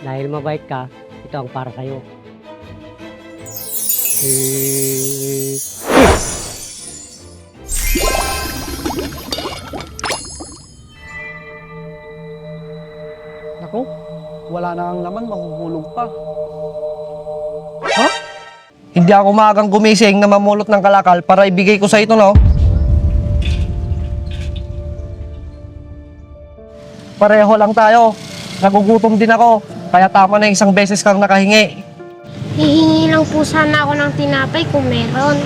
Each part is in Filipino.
Dahil mabait ka, ito ang para sa'yo. Eh, Naku, wala na ang laman, mahuhulog pa. Hindi ako maagang gumising na mamulot ng kalakal para ibigay ko sa ito, no? Pareho lang tayo. Nagugutom din ako. Kaya tama na isang beses kang nakahingi. Hihingi lang po sana ako ng tinapay kung meron.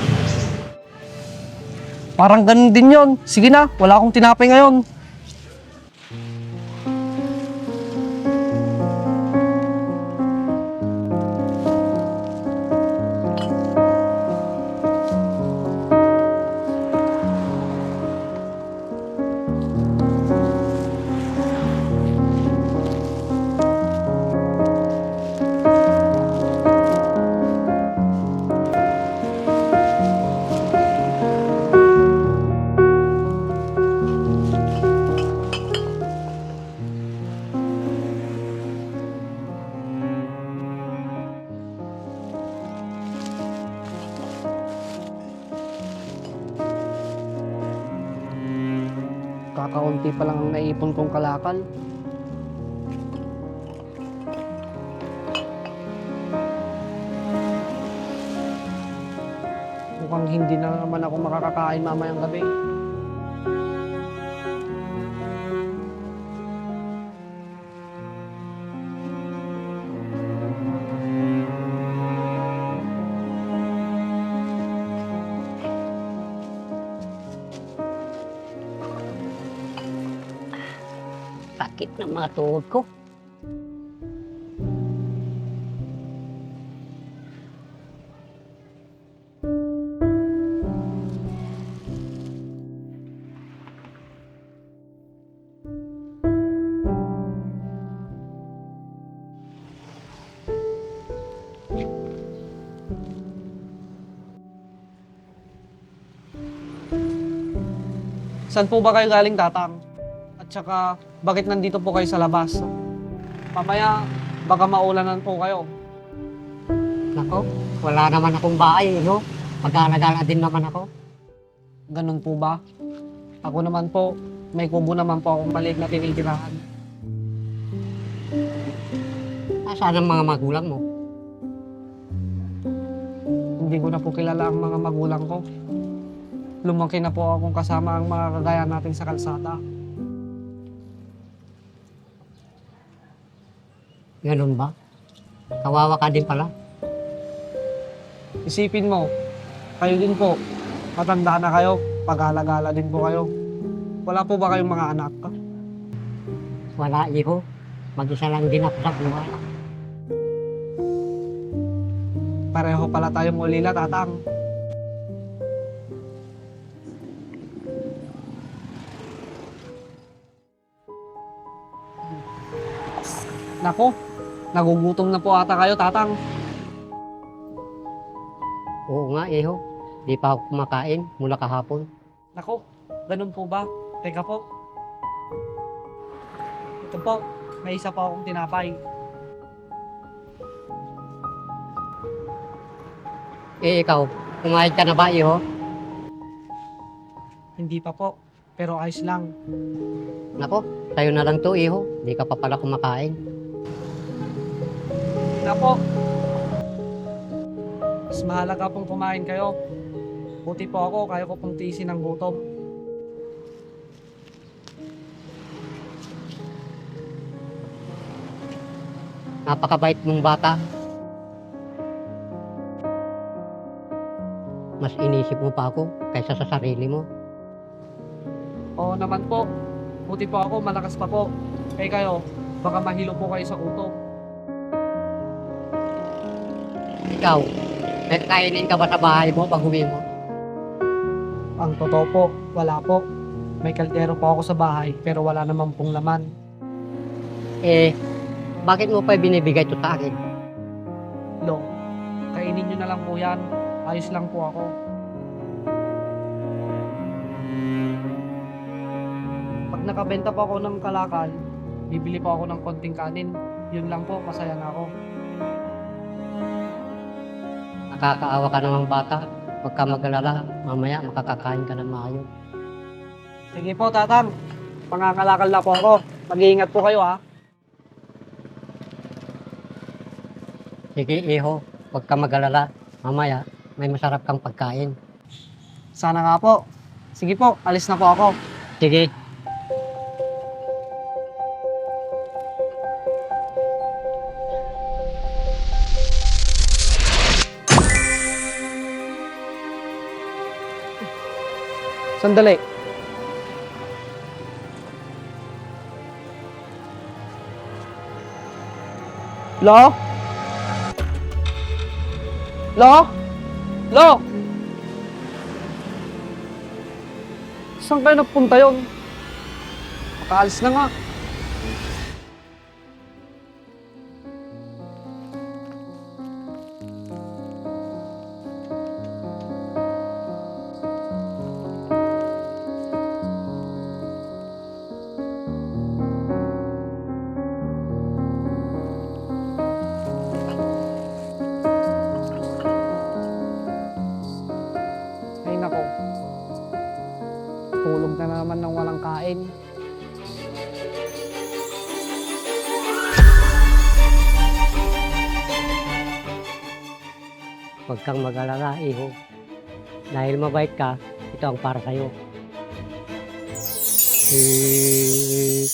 Parang ganun din yon. Sige na, wala akong tinapay ngayon. Kakaunti pa lang ang naipon kong kalakal. Mukhang hindi na naman ako makakakain mamayang gabi. sakit ng mga tuhod ko. Saan po ba kayo galing, Tatang? At saka, bakit nandito po kayo sa labas? Mamaya, baka maulanan po kayo. Nako, wala naman akong bahay, no? Mag-alagala din naman ako. Ganun po ba? Ako naman po, may kubo naman po akong maliit na tinitirahan. Nasaan ang mga magulang mo? Hindi ko na po kilala ang mga magulang ko. Lumaki na po akong kasama ang mga kagaya natin sa kalsada. Ganun ba? Kawawa ka din pala. Isipin mo, kayo din po, matanda na kayo, pag-alagala din po kayo. Wala po ba kayong mga anak? Wala, iho. Mag-isa lang din ako sa buhay. Pareho pala tayong ulila, Tatang. Nako, nagugutom na po ata kayo, Tatang. Oo nga, iho. Di pa ako kumakain mula kahapon. Nako, ganun po ba? Teka po. Ito po, may isa pa akong tinapay. Eh, ikaw, kumain ka na ba, iho? Hindi pa po, pero ayos lang. Nako, tayo na lang to, iho. Di ka pa pala kumakain. Nako, mas mahalaga pong kumain kayo. Buti po ako, kaya ko pong tiisin ng gutom. Napakabait mong bata. Mas inisip mo pa ako kaysa sa sarili mo. Oo naman po, buti po ako, malakas pa po. Kaya kayo, baka mahilo po kayo sa gutom. Ikaw, may kainin ka ba sa bahay mo pag uwi mo? Ang totoo po, wala po. May kaldero po ako sa bahay, pero wala naman pong laman. Eh, bakit mo pa binibigay ito sa akin? Lo, kainin nyo na lang po yan. Ayos lang po ako. Pag nakabenta pa ako ng kalakal, bibili pa ako ng konting kanin. Yun lang po, masaya na ako. Nakakaawa ka namang bata. Huwag ka mag-alala. Mamaya makakakain ka ng maayos. Sige po, tatang. Pangangalakal na po ako. Mag-iingat po kayo, ha? Sige, iho. Huwag ka mag-alala. Mamaya may masarap kang pagkain. Sana nga po. Sige po, alis na po ako. Sige. Sandali. Lo? Lo? Lo? Saan kayo nagpunta yun? Makaalis na nga. Ay nako. Tulog na naman ng walang kain. Huwag kang mag-alala, iho. Dahil mabait ka, ito ang para sa'yo. Eh,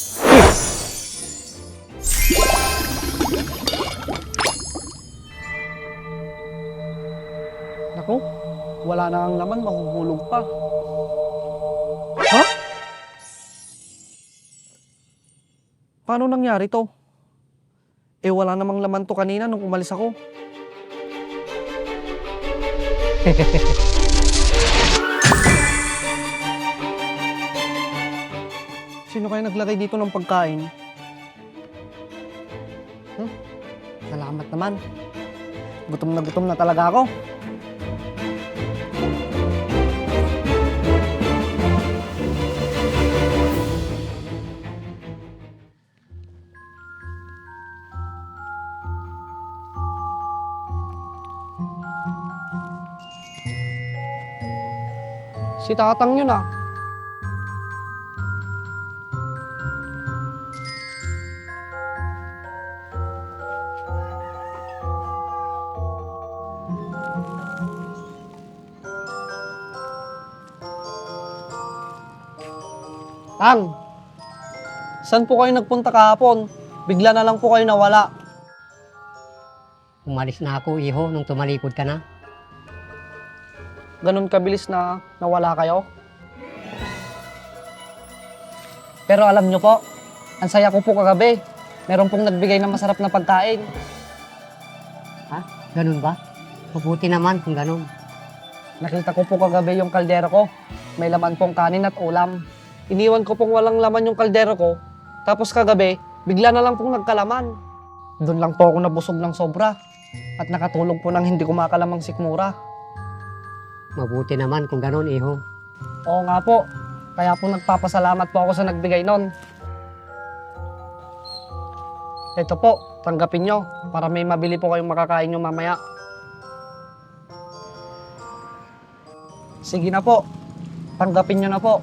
Nako, wala na ang laman, mahuhulog pa. Ha? Paano nangyari to? Eh wala namang laman to kanina nung umalis ako. Sino kaya naglagay dito ng pagkain? Salamat naman. Gutom na talaga ako. Si tatang yun ah. Tang, saan po kayo nagpunta kahapon? Bigla na lang po kayo nawala. umalis na ako, iho, nung tumalikod ka na. Ganun kabilis na nawala kayo? Pero alam nyo po, ang saya ko po kagabi. Meron pong nagbigay ng masarap na pagkain. Ha? Ganun ba? Mabuti naman kung ganun. Nakita ko po kagabi yung kaldero ko. May laman pong kanin at ulam. Iniwan ko pong walang laman yung kaldero ko. Tapos kagabi, bigla na lang pong nagkalaman. Doon lang po ako nabusog ng sobra. At nakatulog po ng hindi kumakalamang sikmura. Mabuti naman kung ganun, iho. Oo nga po. Kaya po nagpapasalamat po ako sa nagbigay nun. Ito po, tanggapin nyo para may mabili po kayong makakain nyo mamaya. Sige na po, tanggapin nyo na po.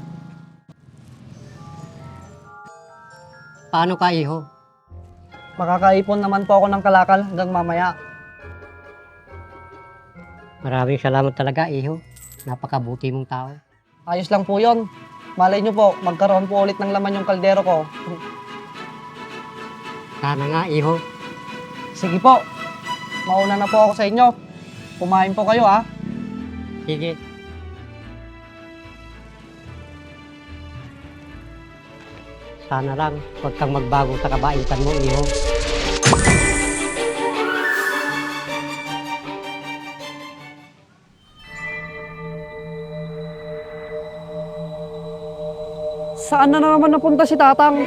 Paano ka, iho? Makakaipon naman po ako ng kalakal hanggang mamaya. Maraming salamat talaga, iho. Napakabuti mong tao. Ayos lang po yon. Malay nyo po, magkaroon po ulit ng laman yung kaldero ko. Sana nga, iho. Sige po, mauna na po ako sa inyo. Kumain po kayo ha. Sige. Sana lang, huwag kang magbago sa kabaitan mo, iho. Saan na naman napunta si Tatang?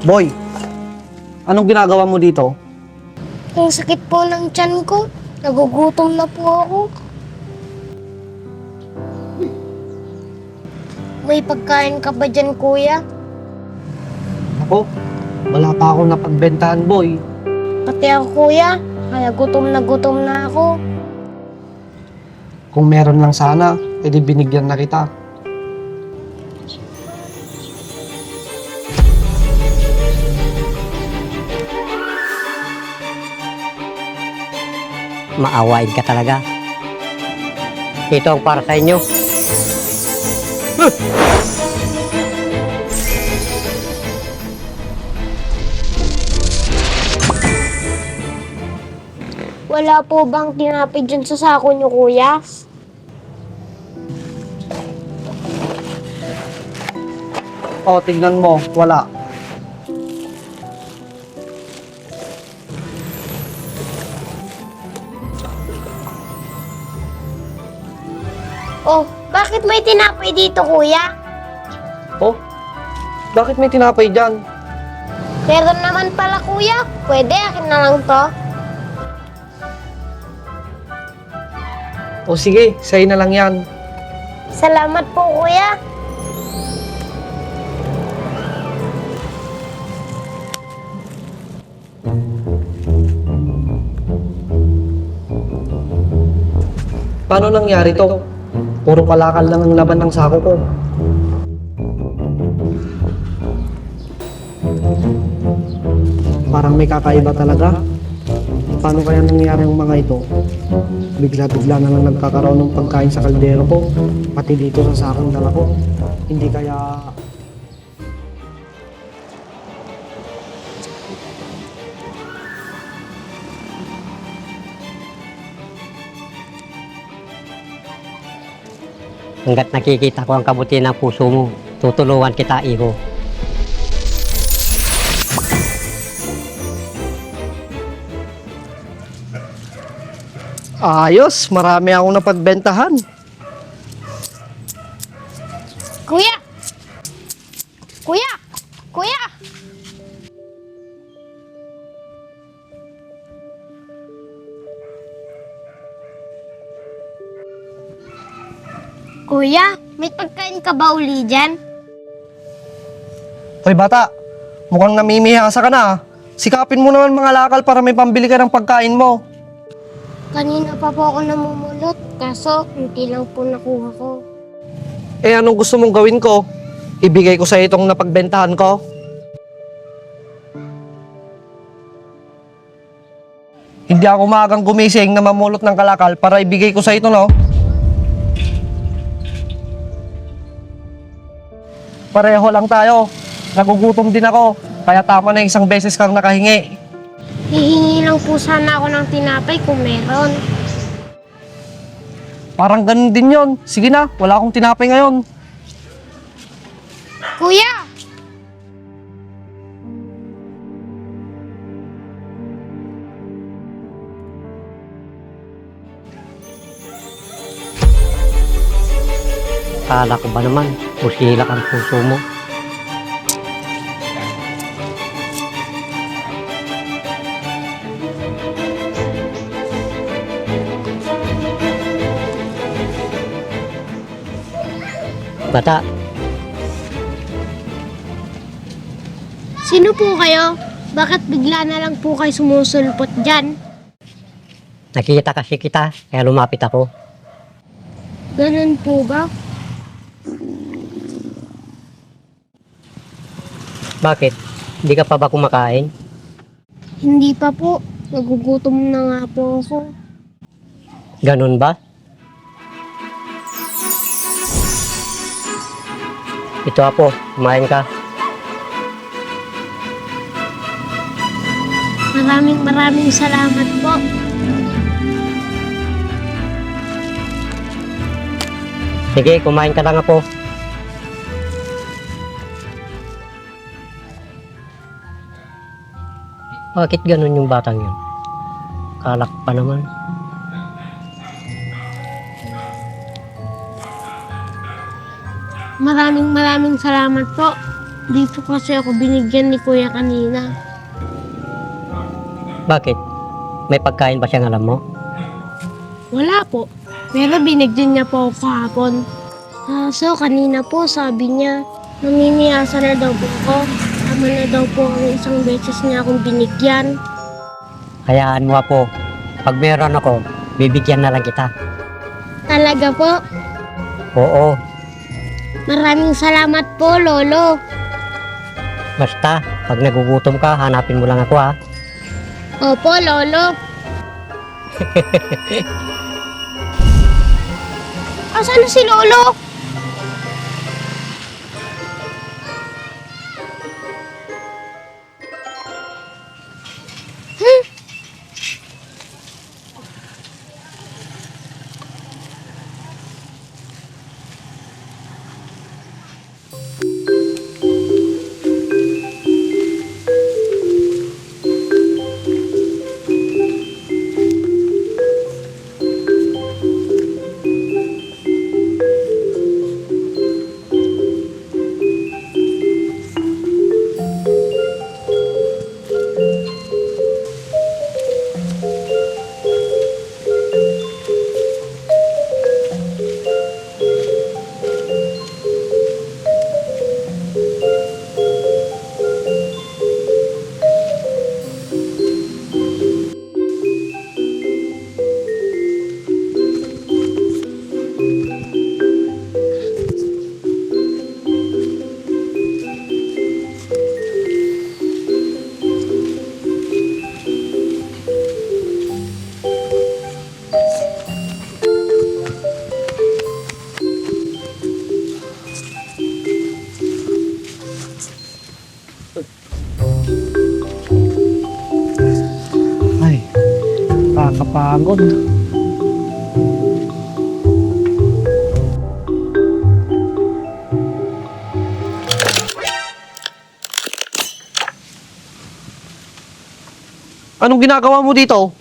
Boy, anong ginagawa mo dito? Ang sakit po ng tiyan ko. Nagugutom na po ako. May pagkain ka ba dyan, kuya? Ako, wala pa akong napagbentahan, boy. Pati ako, kuya. Kaya gutom na ako. Kung meron lang sana, edi binigyan na kita. Maawain ka talaga. Ito ang para sa inyo. Wala po bang tinapay dyan sa sako niyo, kuya? O, tingnan mo, wala. Oh, bakit may tinapay dito, kuya? Oh, bakit may tinapay dyan? Meron naman pala, kuya. Pwede, akin na lang to. O sige, sa'yo na lang yan. Salamat po, kuya. Paano nangyari to? Puro kalakal lang ang laman ng sako ko. Parang may kakaiba talaga. Paano kaya nangyari ang mga ito? Bigla-bigla na lang nagkakaroon ng pagkain sa kaldero ko. Pati dito sa sakong dala ko. Hindi kaya... Hanggat nakikita ko ang kabutihan ng puso mo, tutulungan kita, iho. Ayos, marami akong napagbentahan. Kuya! Kuya! Kuya! Kuya, may pagkain ka ba uli dyan? Hoy bata, mukhang namimihasa ka na ah. Sikapin mo naman mga lakal para may pambili ka ng pagkain mo. Kanina pa po ako namumulot, kaso hindi lang po nakuha ko. Eh anong gusto mong gawin ko? Ibigay ko sa itong napagbentahan ko? Hindi ako maagang gumising na mamulot ng kalakal para ibigay ko sa ito, no? Pareho lang tayo. Nagugutom din ako. Kaya tama na isang beses kang nakahingi. Hihingi lang po sana ako ng tinapay kung meron. Parang ganun din yon. Sige na, wala akong tinapay ngayon. Kuya! Kala ko ba naman, busilak ang puso mo. Bata, Sino po kayo? Bakit bigla na lang po kayo sumusulpot dyan? nakikita kasi kita, kaya lumapit ako. Ganun po ba? Bakit? Hindi ka pa ba kumakain? Hindi pa po. Nagugutom na nga po ako. Ganun ba? Ito Apo, kumain ka. Maraming salamat po. Sige, kumain ka lang Apo. Bakit ganun yung batang yun? Kalak pa naman. Maraming salamat po. Di po kasi ako binigyan ni Kuya kanina. Bakit? May pagkain ba siyang alam mo? Wala po. Pero binigyan niya po ako kahapon. So, kanina po sabi niya, namimiyasa na daw po ako. Tama na daw po ang isang beses niya akong binigyan. Hayaan mo po. Pag meron ako, bibigyan na lang kita. Talaga po? Oo. Maraming salamat po, Lolo. Basta, pag nagugutom ka, hanapin mo lang ako ha. Opo, Lolo. Asan na si Lolo? Ay, nakakapagod. Anong ginagawa mo dito?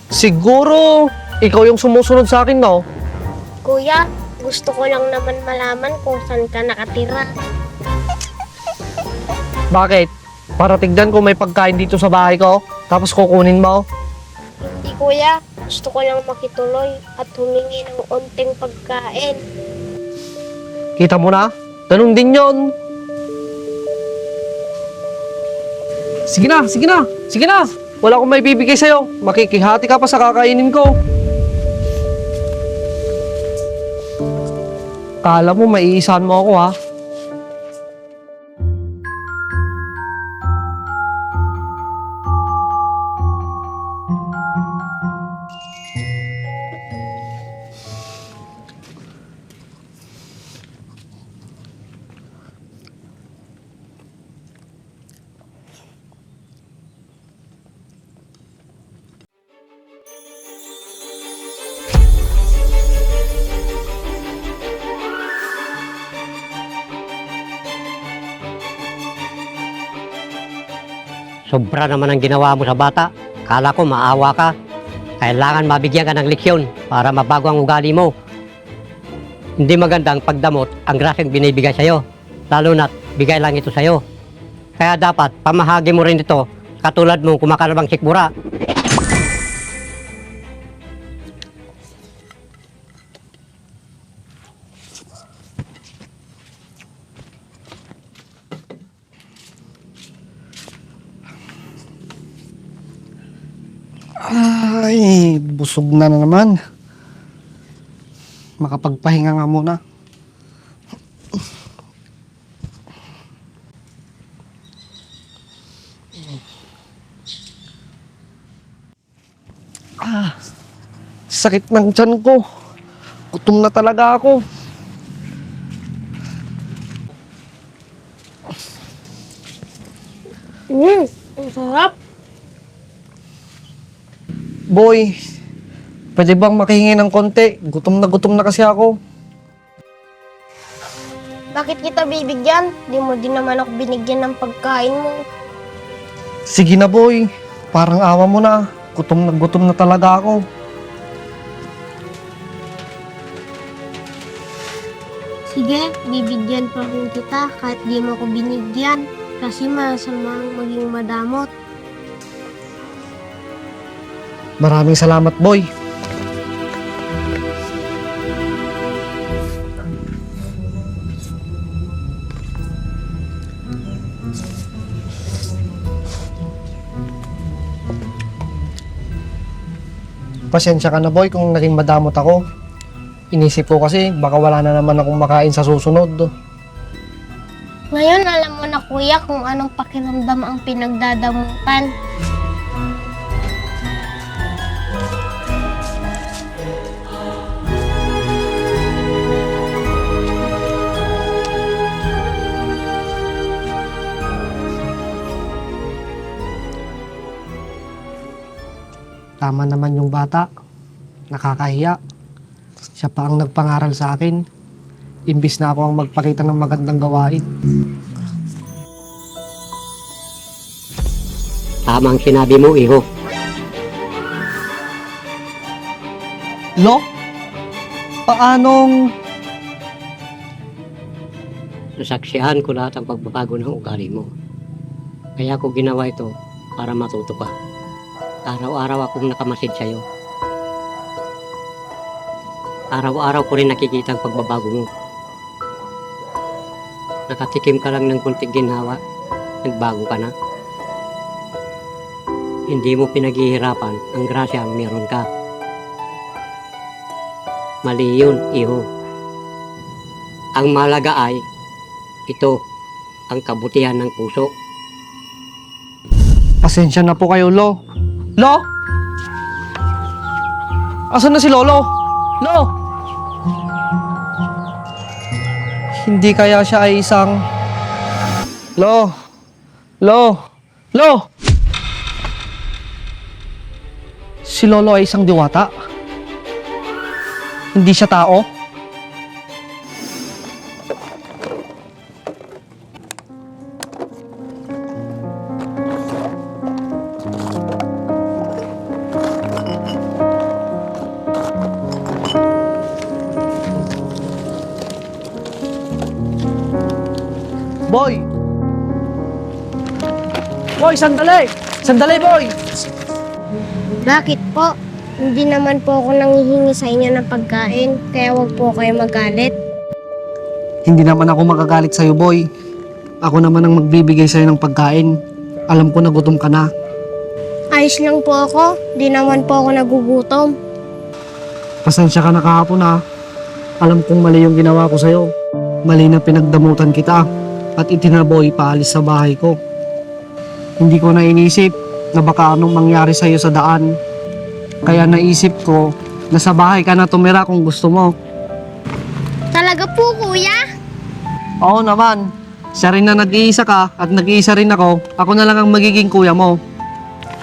Siguro, ikaw yung sumusunod sa akin, no? Kuya, gusto ko lang naman malaman kung saan ka nakatira. Bakit? Para tignan kung may pagkain dito sa bahay ko, tapos kukunin mo? Hindi, Kuya. Gusto ko lang makituloy at humingi ng onting pagkain. Kita mo na? Ganun din yon. Sige na, sige na, sige na. Wala akong may bibigay sa'yo. Makikihati ka pa sa kakainin ko. Kala mo maiisahan mo ako, ha? Sobra naman ang ginawa mo sa bata. Kala ko maawa ka. Kailangan mabigyan ka ng leksyon para mabago ang ugali mo. Hindi magandang pagdamot ang graseng binibigay sa'yo. Lalo na't bigay lang ito sa'yo. Kaya dapat pamahagi mo rin ito katulad mong kumakalabang sikmura. Ay, busog na naman. Makapagpahinga nga muna. Sakit ng tiyan ko. Gutom na talaga ako. Ang sarap. Boy, pwede bang makihingi ng konti? Gutom na kasi ako. Bakit kita bibigyan? Di mo din naman ako binigyan ng pagkain mo. Sige na boy, parang awa mo na. Gutom na talaga ako. Sige, bibigyan pa rin kita kahit di mo ko binigyan. Kasi masamang maging madamot. Maraming salamat, boy. Pasensya ka na, boy, kung naging madamot ako. Inisip ko kasi baka wala na naman akong makain sa susunod. Ngayon, alam mo na kuya kung anong pakiramdam ang pinagdadamutan. Tama naman yung bata. Nakakahiya. Siya pa ang nagpangaral sa akin. Imbis na ako ang magpakita ng magandang gawain. Tama ang sinabi mo, iho. Lo? Paanong... Nasaksihan ko lahat ang pagbabago ng ugali mo. Kaya ko ginawa ito para matuto ka. Araw-araw akong nakamasid sa'yo. Araw-araw ko rin nakikita ang pagbabago mo. Nakatikim ka lang ng kunting ginhawa, nagbago ka na. Hindi mo pinaghihirapan ang grasya ang meron ka. Mali yun, iho. Ang mahalaga ay, ito, ang kabutihan ng puso. Pasensya na po kayo, Lo. Lo? Asan na si Lolo? Lo? Hindi kaya siya ay isang... Lo? Lo? Lo? Si Lolo ay isang diwata? Hindi siya tao? Boy! Boy, sandali! Sandali, boy! Bakit po? Hindi naman po ako nanghihingi sa inyo ng pagkain, kaya wag po kayo magalit. Hindi naman ako magagalit sa'yo, boy. Ako naman ang magbibigay sa'yo ng pagkain. Alam ko na gutom ka na. Ayos lang po ako, di naman po ako nagugutom. Pasensya ka na kahapon, ha. Alam kong mali yung ginawa ko sa'yo. Mali na pinagdamutan kita at itinaboy paalis sa bahay ko. Hindi ko na inisip na baka anong mangyari sa'yo sa daan. Kaya naisip ko na sa bahay ka na tumira kung gusto mo. Talaga po, kuya? Oo naman. Siya rin na nag-iisa ka at nag-iisa rin ako. Ako na lang ang magiging kuya mo.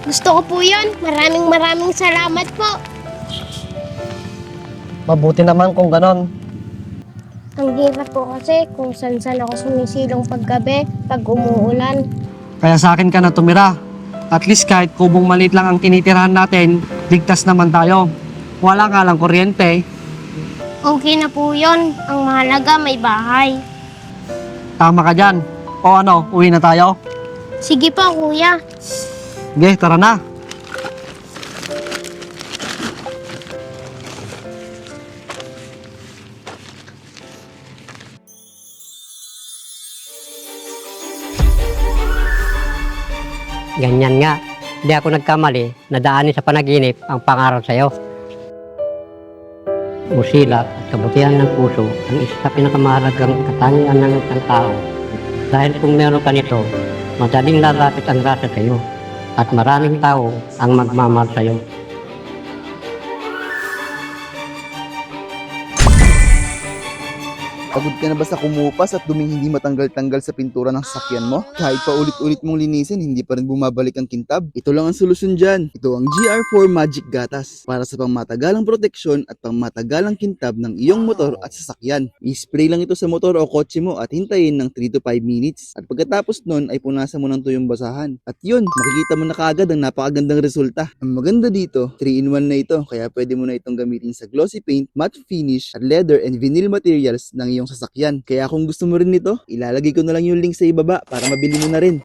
Gusto ko po yun. Maraming salamat po. Mabuti naman kung ganon. Ang hirap po kasi kung saan ako sumisilong paggabi pag umuulan. Kaya sa akin ka na tumira. At least kahit kubong maliit lang ang tinitirahan natin, ligtas naman tayo. Wala nga lang kuryente. Okay na po yun. Ang mahalaga may bahay. Tama ka dyan. O ano, uwi na tayo? Sige po, kuya. Sige, tara na. Ganyan nga. Hindi ako nagkamali na daanin sa panaginip ang pangarap sa'yo. Usilap at kabutihan ng puso ang isa sa pinakamahalagang katangian ng isang tao. Dahil kung meron ka nito, madaling lalapit ang grasya sa'yo at maraming tao ang magmamahal sa'yo. Pagod ka na ba sa kumupas at duming hindi matanggal-tanggal sa pintura ng sasakyan mo? Kahit pa ulit-ulit mong linisin, hindi pa rin bumabalik ang kintab? Ito lang ang solusyon dyan. Ito ang GR4 Magic Gatas para sa pangmatagalang proteksyon at pangmatagalang kintab ng iyong motor at sasakyan. I-spray lang ito sa motor o kotse mo at hintayin ng 3 to 5 minutes. At pagkatapos nun ay punasan mo ng tuyong basahan. At yun, makikita mo na kaagad ang napakagandang resulta. Ang maganda dito, 3-in-1 na ito kaya pwede mo na itong gamitin sa glossy paint, matte finish, at leather and vinyl materials ng iyong iyong sasakyan. Kaya kung gusto mo rin nito, ilalagay ko na lang yung link sa ibaba para mabili mo na rin.